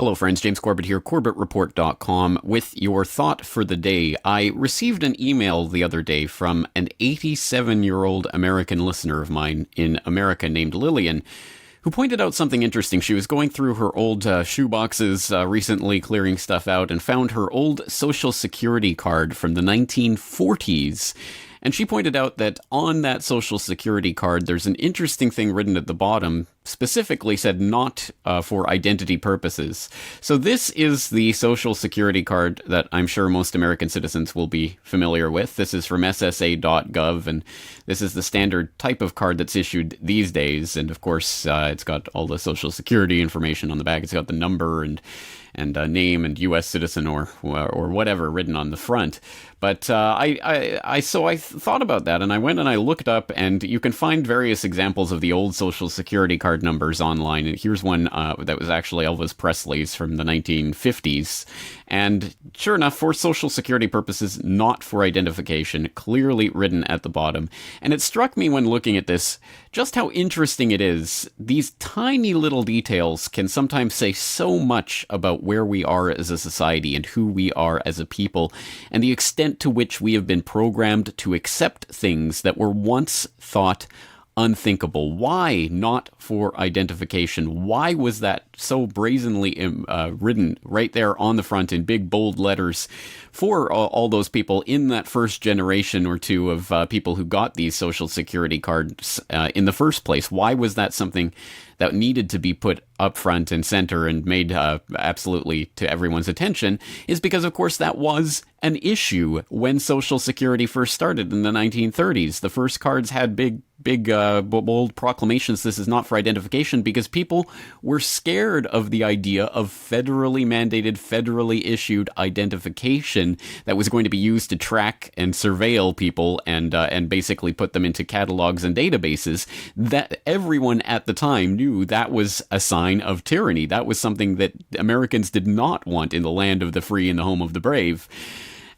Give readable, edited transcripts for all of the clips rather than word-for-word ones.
Hello, friends. James Corbett here, CorbettReport.com, with your thought for the day. I received an email the other day from an 87-year-old American listener of mine in America named Lillian, who pointed out something interesting. She was going through her old shoe boxes recently, clearing stuff out, and found her old Social Security card from the 1940s. And she pointed out that on that Social Security card, there's an interesting thing written at the bottom, specifically said not for identity purposes. So this is the Social Security card that I'm sure most American citizens will be familiar with. This is from SSA.gov, and this is the standard type of card that's issued these days. And of course, it's got all the Social Security information on the back. It's got the number and name and U.S. citizen or whatever written on the front. But I thought about that, and I went and I looked up, and you can find various examples of the old Social Security card numbers online. And here's one that was actually Elvis Presley's from the 1950s. And sure enough, for Social Security purposes, not for identification, clearly written at the bottom. And it struck me when looking at this just how interesting it is. These tiny little details can sometimes say so much about where we are as a society and who we are as a people, and the extent to which we have been programmed to accept things that were once thought unthinkable. Why not for identification? Why was that so brazenly written right there on the front in big bold letters for all those people in that first generation or two of people who got these Social Security cards in the first place? Why was that something that needed to be put up front and center and made absolutely to everyone's attention? Is because, of course, that was an issue when Social Security first started in the 1930s. The first cards had big, bold proclamations. This is not for identification, because people were scared of the idea of federally mandated, federally issued identification that was going to be used to track and surveil people and basically put them into catalogs and databases. That everyone at the time knew that was a sign of tyranny. That was something that Americans did not want in the land of the free and the home of the brave.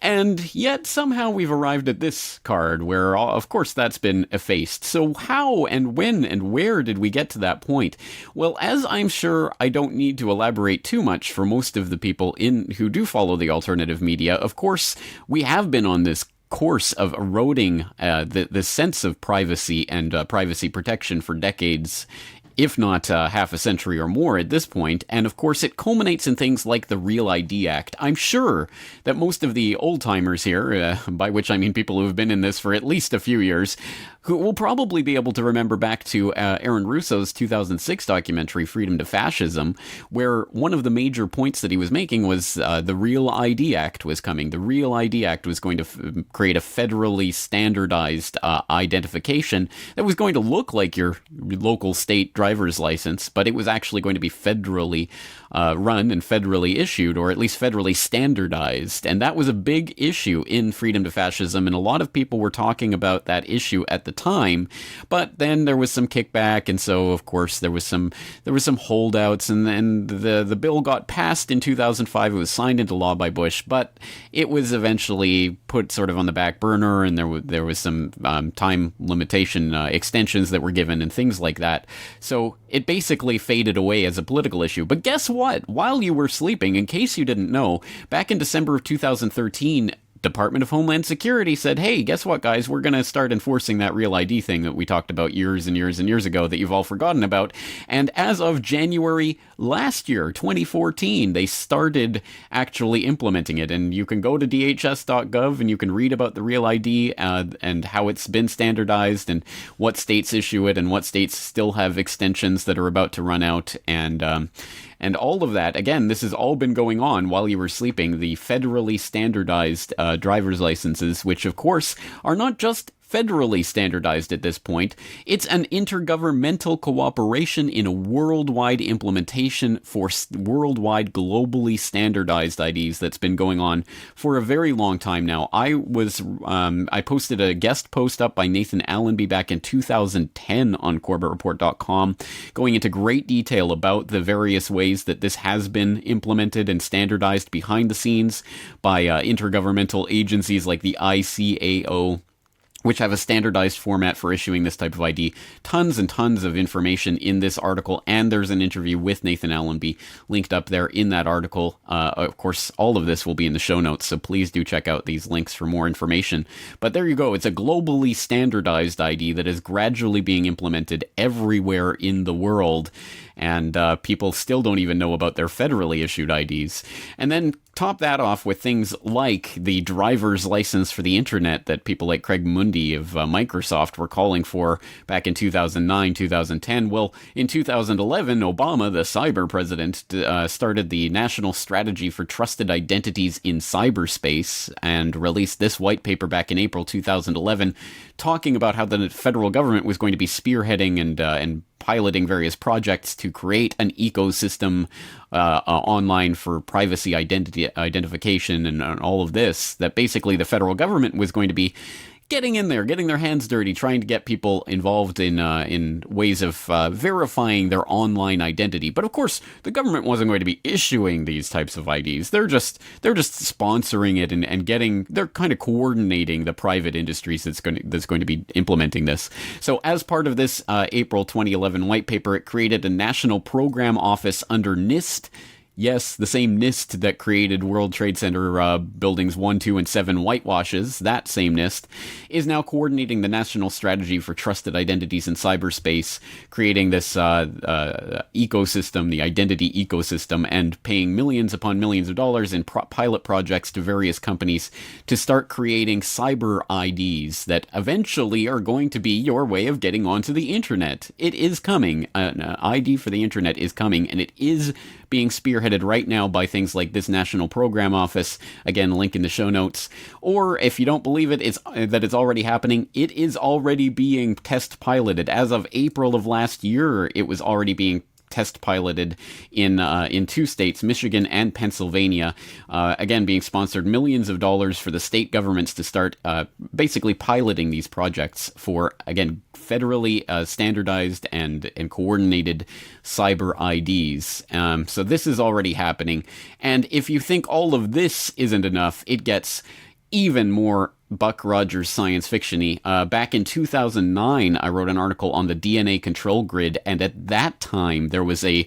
And yet somehow we've arrived at this card where, of course, that's been effaced. So how and when and where did we get to that point? Well, as I'm sure I don't need to elaborate too much for most of the people who do follow the alternative media, of course, we have been on this course of eroding the sense of privacy and privacy protection for decades, if not half a century or more at this point. And of course, it culminates in things like the Real ID Act. I'm sure that most of the old-timers here, by which I mean people who have been in this for at least a few years, who will probably be able to remember back to Aaron Russo's 2006 documentary, Freedom to Fascism, where one of the major points that he was making was the Real ID Act was coming. The Real ID Act was going to create a federally standardized identification that was going to look like your local state driver's license, but it was actually going to be federally run and federally issued, or at least federally standardized. And that was a big issue in Freedom to Fascism, and a lot of people were talking about that issue at the time. But then there was some kickback, and so of course there was some holdouts, and then the bill got passed in 2005. It was signed into law by Bush, but it was eventually put sort of on the back burner, and there was some time limitation extensions that were given and things like that. So it basically faded away as a political issue. But guess what? While you were sleeping, in case you didn't know, back in December of 2013, Department of Homeland Security said, hey, guess what, guys? We're going to start enforcing that Real ID thing that we talked about years and years and years ago that you've all forgotten about. And as of January last year, 2014, they started actually implementing it. And you can go to dhs.gov and you can read about the Real ID and how it's been standardized and what states issue it and what states still have extensions that are about to run out. And all of that, again, this has all been going on while you were sleeping. The federally standardized driver's licenses, which of course are not just federally standardized at this point. It's an intergovernmental cooperation in a worldwide implementation for worldwide, globally standardized IDs that's been going on for a very long time now. I posted a guest post up by Nathan Allenby back in 2010 on CorbettReport.com, going into great detail about the various ways that this has been implemented and standardized behind the scenes by intergovernmental agencies like the ICAO, which have a standardized format for issuing this type of ID. Tons and tons of information in this article, and there's an interview with Nathan Allenby linked up there in that article. Of course, all of this will be in the show notes, so please do check out these links for more information. But there you go. It's a globally standardized ID that is gradually being implemented everywhere in the world, and people still don't even know about their federally issued IDs. And then top that off with things like the driver's license for the internet that people like Craig Mundy of Microsoft were calling for back in 2009, 2010. Well, in 2011, Obama, the cyber president, started the National Strategy for Trusted Identities in Cyberspace and released this white paper back in April 2011, talking about how the federal government was going to be spearheading and piloting various projects to create an ecosystem online for privacy identification and all of this, that basically the federal government was going to be getting in there, getting their hands dirty, trying to get people involved in ways of verifying their online identity. But of course, the government wasn't going to be issuing these types of IDs. They're just sponsoring it and they're kind of coordinating the private industries that's going to be implementing this. So as part of this April 2011 white paper, it created a national program office under NIST. Yes, the same NIST that created World Trade Center buildings 1, 2, and 7 whitewashes, that same NIST, is now coordinating the National Strategy for Trusted Identities in Cyberspace, creating this ecosystem, the identity ecosystem, and paying millions upon millions of dollars in pilot projects to various companies to start creating cyber IDs that eventually are going to be your way of getting onto the internet. It is coming. An ID for the internet is coming, and it is being spearheaded right now by things like this National Program Office. Again, link in the show notes. Or if you don't believe it, it's already happening. It is already being test piloted. As of April of last year, it was already being test piloted in 2 states, Michigan and Pennsylvania, again being sponsored millions of dollars for the state governments to start basically piloting these projects for, again, federally standardized and coordinated cyber IDs. So this is already happening. And if you think all of this isn't enough, it gets even more Buck Rogers science fiction-y. Back in 2009, I wrote an article on the DNA control grid, and at that time there was a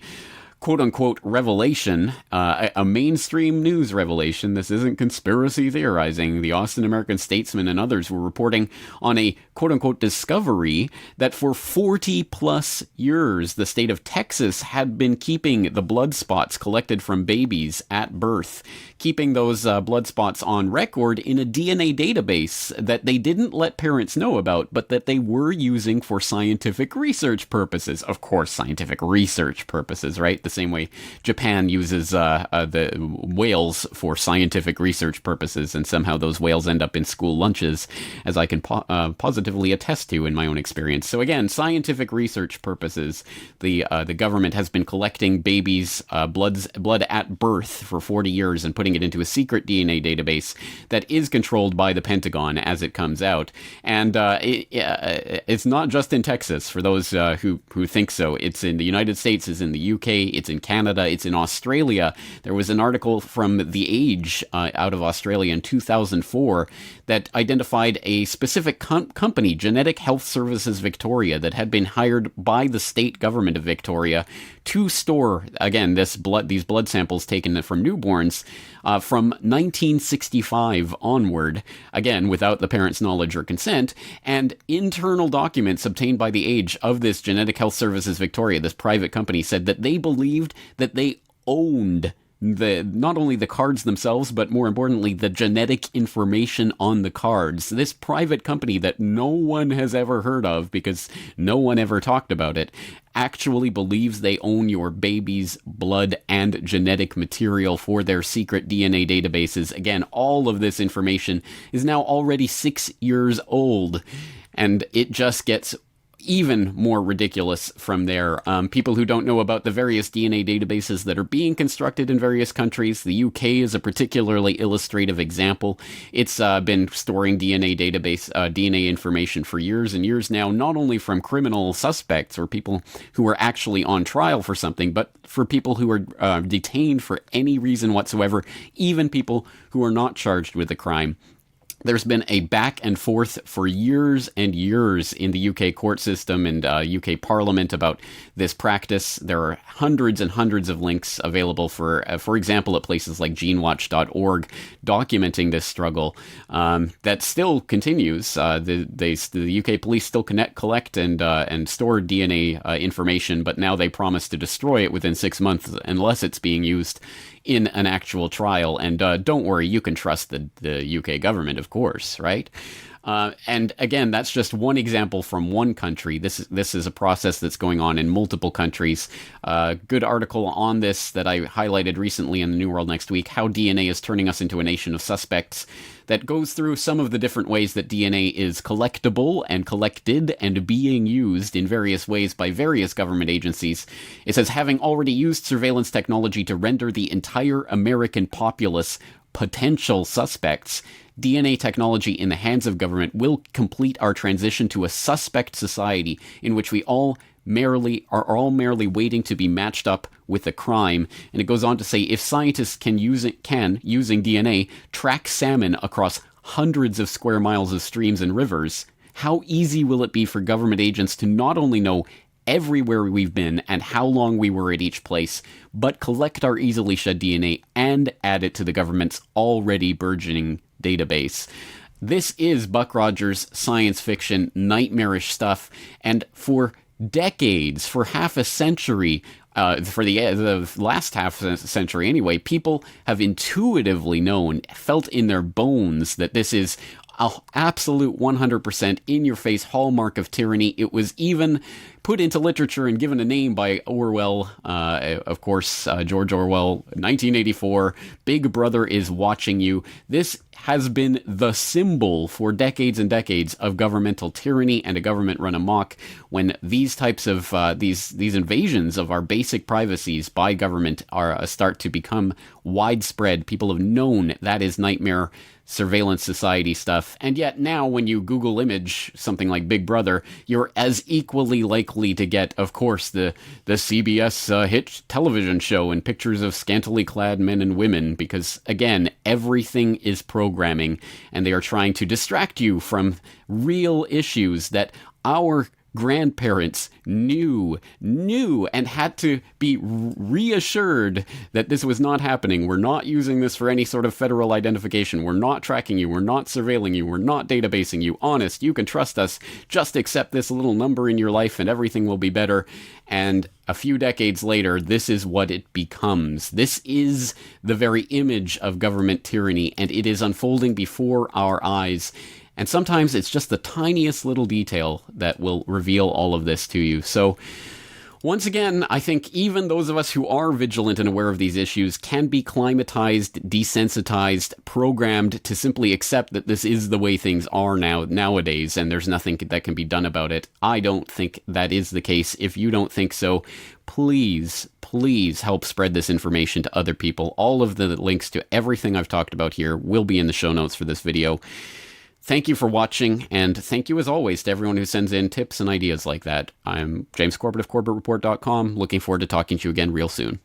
quote-unquote revelation, a mainstream news revelation. This isn't conspiracy theorizing. The Austin American-Statesman and others were reporting on a quote-unquote discovery that for 40-plus years, the state of Texas had been keeping the blood spots collected from babies at birth, keeping those blood spots on record in a DNA database that they didn't let parents know about, but that they were using for scientific research purposes. Of course, scientific research purposes, right? The same way Japan uses the whales for scientific research purposes, and somehow those whales end up in school lunches, as I can positively attest to in my own experience. So again, scientific research purposes, the government has been collecting babies' blood at birth for 40 years and putting it into a secret DNA database that is controlled by the Pentagon as it comes out. And it's not just in Texas, for those who think so. It's in the United States, it's in the UK, it's in Canada, it's in Australia. There was an article from The Age out of Australia in 2004 that identified a specific company, Genetic Health Services Victoria, that had been hired by the state government of Victoria to store, again, these blood samples taken from newborns from 1965 onward, again, without the parents' knowledge or consent, and internal documents obtained by The Age of this Genetic Health Services Victoria, this private company, said that they believed that they owned not only the cards themselves, but more importantly, the genetic information on the cards. This private company that no one has ever heard of because no one ever talked about it actually believes they own your baby's blood and genetic material for their secret DNA databases. Again, all of this information is now already 6 years old, and it just gets even more ridiculous from there. People who don't know about the various DNA databases that are being constructed in various countries, the UK is a particularly illustrative example. It's been storing DNA information for years and years now, not only from criminal suspects or people who are actually on trial for something, but for people who are detained for any reason whatsoever, even people who are not charged with a crime. There's been a back and forth for years and years in the UK court system and UK Parliament about this practice. There are hundreds and hundreds of links available for example, at places like genewatch.org documenting this struggle that still continues. The UK police still collect and store DNA information, but now they promise to destroy it within 6 months unless it's being used in an actual trial. And don't worry, you can trust the UK government, of course, right? And again, that's just one example from one country. This is a process that's going on in multiple countries. Good article on this that I highlighted recently in the New World Next Week, How DNA is Turning Us into a Nation of Suspects, that goes through some of the different ways that DNA is collectible and collected and being used in various ways by various government agencies. It says, having already used surveillance technology to render the entire American populace potential suspects, DNA technology in the hands of government will complete our transition to a suspect society in which we all merely waiting to be matched up with a crime. And it goes on to say, if scientists can using DNA, track salmon across hundreds of square miles of streams and rivers, how easy will it be for government agents to not only know everywhere we've been and how long we were at each place, but collect our easily shed DNA and add it to the government's already burgeoning database. This is Buck Rogers' science fiction, nightmarish stuff, and for decades, for half a century, for the last half century anyway, people have intuitively known, felt in their bones that this is an absolute 100% in-your-face hallmark of tyranny. It was even put into literature and given a name by Orwell, of course, George Orwell, 1984, Big Brother is watching you. This has been the symbol for decades and decades of governmental tyranny and a government run amok. When these types of, these invasions of our basic privacies by government start to become widespread, people have known that is nightmare surveillance society stuff. And yet now when you Google image something like Big Brother, you're as equally likely to get, of course, the CBS hit television show and pictures of scantily clad men and women, because again, everything is programming and they are trying to distract you from real issues that our grandparents knew and had to be reassured that this was not happening. We're not using this for any sort of federal identification. We're not tracking you. We're not surveilling you. We're not databasing you. Honest, you can trust us. Just accept this little number in your life and everything will be better. And a few decades later, this is what it becomes. This is the very image of government tyranny, and it is unfolding before our eyes. And sometimes it's just the tiniest little detail that will reveal all of this to you. So once again, I think even those of us who are vigilant and aware of these issues can be climatized, desensitized, programmed to simply accept that this is the way things are nowadays, and there's nothing that can be done about it. I don't think that is the case. If you don't think so, please help spread this information to other people. All of the links to everything I've talked about here will be in the show notes for this video. Thank you for watching, and thank you as always to everyone who sends in tips and ideas like that. I'm James Corbett of CorbettReport.com. Looking forward to talking to you again real soon.